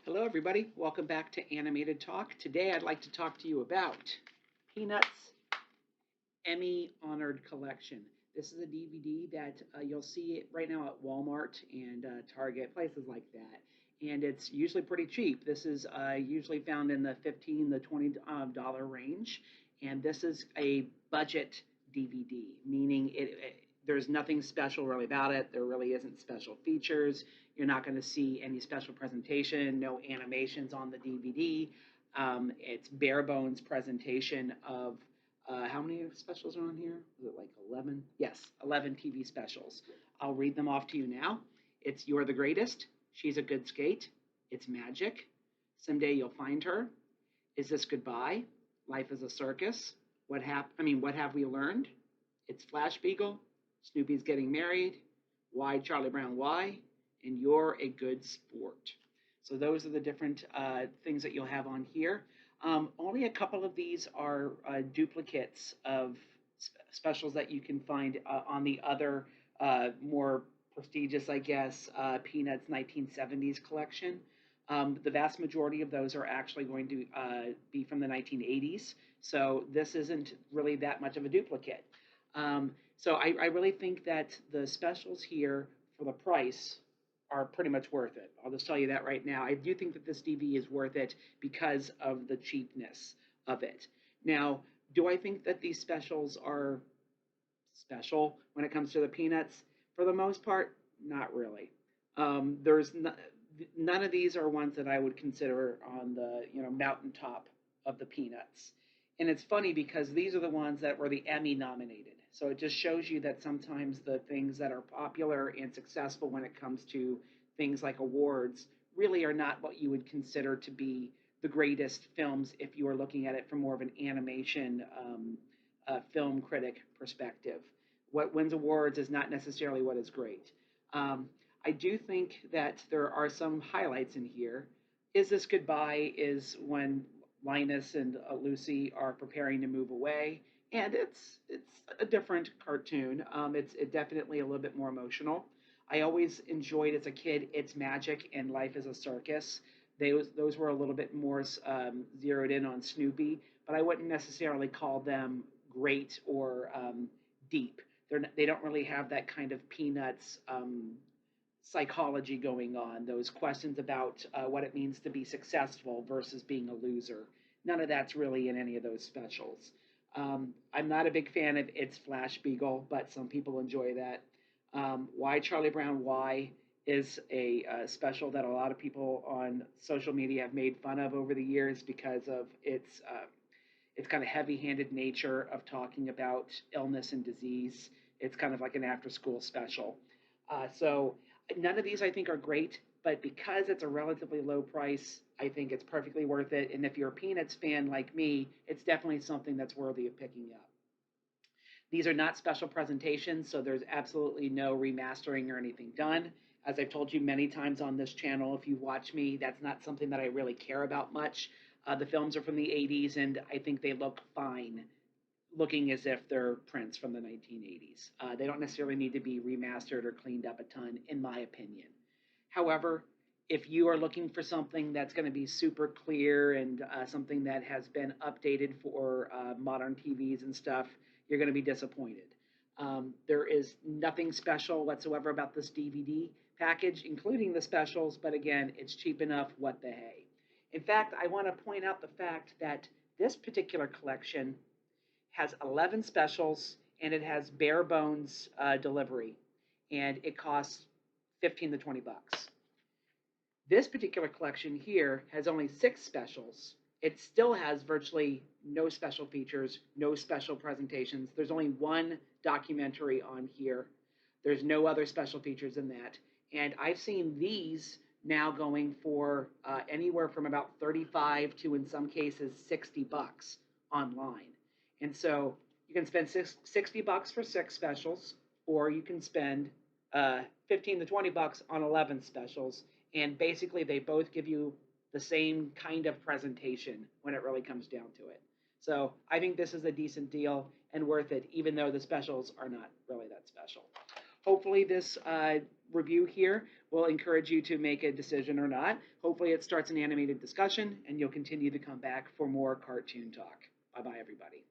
Hello, everybody. Welcome back to Animated Talk. Today, I'd like to talk to you about Peanuts Emmy Honored Collection. This is a DVD that you'll see it right now at Walmart and Target, places like that. And it's usually pretty cheap. This is usually found in the $15 to $20 range. And this is a budget DVD, meaning there's nothing special really about it. There really isn't special features. You're not going to see any special presentation, no animations on the DVD. It's bare bones presentation of how many specials are on here? Is it like 11? Yes, 11 TV specials. I'll read them off to you now. It's You're the Greatest. She's a Good Skate. It's Magic. Someday You'll Find Her. Is This Goodbye? Life is a Circus. What have we learned? It's Flash Beagle. Snoopy's Getting Married. Why Charlie Brown Why? And You're a Good Sport. So those are the different things that you'll have on here. Only a couple of these are duplicates of specials that you can find on the other more prestigious, I guess, Peanuts 1970s collection. The vast majority of those are actually going to be from the 1980s, so this isn't really that much of a duplicate. So I really think that the specials here for the price are pretty much worth it. I'll just tell you that right now. I do think that this DVD is worth it because of the cheapness of it. Now, do I think that these specials are special when it comes to the Peanuts? For the most part, not really. There's none of these are ones that I would consider on the mountaintop of the Peanuts. And it's funny because these are the ones that were the Emmy nominated. So it just shows you that sometimes the things that are popular and successful when it comes to things like awards really are not what you would consider to be the greatest films if you are looking at it from more of an animation film critic perspective. What wins awards is not necessarily what is great. Um, I do think that there are some highlights in here. Is This Goodbye is when Linus and Lucy are preparing to move away, and it's a different cartoon. It's definitely a little bit more emotional. I always enjoyed as a kid It's Magic and Life is a Circus. Those were a little bit more zeroed in on Snoopy, but I wouldn't necessarily call them great or deep. They don't really have that kind of Peanuts psychology going on, those questions about what it means to be successful versus being a loser. None of that's really in any of those specials. I'm not a big fan of It's Flash Beagle, but some people enjoy that. Why Charlie Brown Why is a special that a lot of people on social media have made fun of over the years because of its kind of heavy-handed nature of talking about illness and disease. It's kind of like an after-school special. So none of these I think are great, but because it's a relatively low price, I think it's perfectly worth it. And if you're a Peanuts fan like me, it's definitely something that's worthy of picking up. These are not special presentations, so there's absolutely no remastering or anything done. As I've told you many times on this channel, if you watch me, that's not something that I really care about much. The films are from the 80s, and I think they look fine, looking as if they're prints from the 1980s. They don't necessarily need to be remastered or cleaned up a ton, in my opinion. However, if you are looking for something that's going to be super clear and something that has been updated for modern TVs and stuff, you're going to be disappointed. There is nothing special whatsoever about this DVD package, including the specials, but again, it's cheap enough, what the hey. In fact, I want to point out the fact that this particular collection has 11 specials and it has bare bones delivery, and it costs 15 to 20 bucks. This particular collection here has only 6 specials. It still has virtually no special features, no special presentations. There's only one documentary on here. There's no other special features in that. And I've seen these now going for anywhere from about 35 to, in some cases, 60 bucks online. And so you can spend 60 bucks for 6 specials, or you can spend 15 to 20 bucks on 11 specials. And basically, they both give you the same kind of presentation when it really comes down to it. So I think this is a decent deal and worth it, even though the specials are not really that special. Hopefully this review here will encourage you to make a decision or not. Hopefully, it starts an animated discussion and you'll continue to come back for more cartoon talk. Bye bye, everybody.